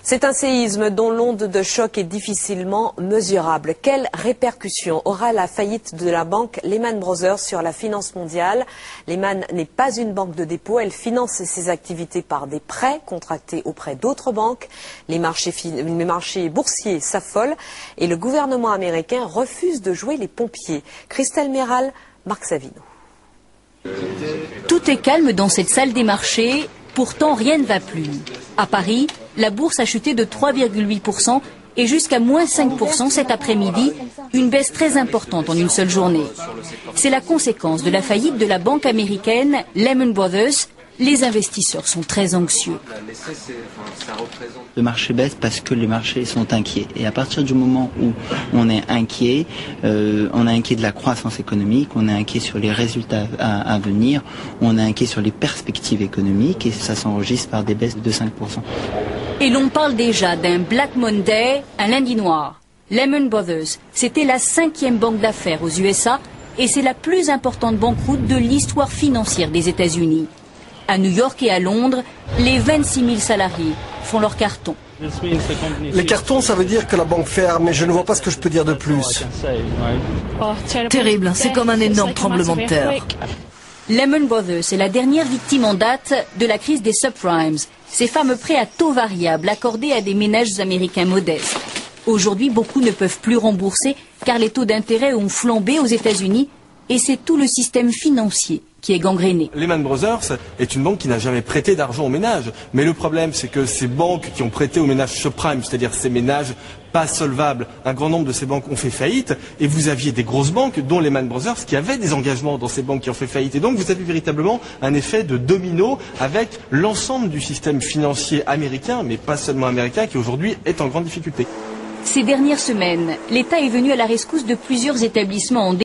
C'est un séisme dont l'onde de choc est difficilement mesurable. Quelles répercussions aura la faillite de la banque Lehman Brothers sur la finance mondiale? Lehman n'est pas une banque de dépôt, elle finance ses activités par des prêts contractés auprès d'autres banques. Les marchés boursiers s'affolent et le gouvernement américain refuse de jouer les pompiers. Christelle Méral, Marc Savino. Tout est calme dans cette salle des marchés, pourtant rien ne va plus. À Paris, la bourse a chuté de 3,8% et jusqu'à moins 5% cet après-midi, une baisse très importante en une seule journée. C'est la conséquence de la faillite de la banque américaine Lehman Brothers. Les investisseurs sont très anxieux. Le marché baisse parce que les marchés sont inquiets. Et à partir du moment où on est inquiet de la croissance économique, on est inquiet sur les résultats à venir, on est inquiet sur les perspectives économiques et ça s'enregistre par des baisses de 5%. Et l'on parle déjà d'un Black Monday, un lundi noir. Lehman Brothers, c'était la 5e banque d'affaires aux USA et c'est la plus importante banqueroute de l'histoire financière des États-Unis. À New York et à Londres, les 26 000 salariés font leur carton. Les cartons, ça veut dire que la banque ferme, mais je ne vois pas ce que je peux dire de plus. Terrible, c'est comme un énorme tremblement de terre. Lehman Brothers est la dernière victime en date de la crise des subprimes, ces fameux prêts à taux variables accordés à des ménages américains modestes. Aujourd'hui, beaucoup ne peuvent plus rembourser car les taux d'intérêt ont flambé aux États-Unis et c'est tout le système financier qui est gangréné. Lehman Brothers est une banque qui n'a jamais prêté d'argent aux ménages. Mais le problème, c'est que ces banques qui ont prêté aux ménages subprimes, c'est-à-dire ces ménages pas solvables, un grand nombre de ces banques ont fait faillite. Et vous aviez des grosses banques, dont Lehman Brothers, qui avaient des engagements dans ces banques qui ont fait faillite. Et donc vous avez véritablement un effet de domino avec l'ensemble du système financier américain, mais pas seulement américain, qui aujourd'hui est en grande difficulté. Ces dernières semaines, l'État est venu à la rescousse de plusieurs établissements en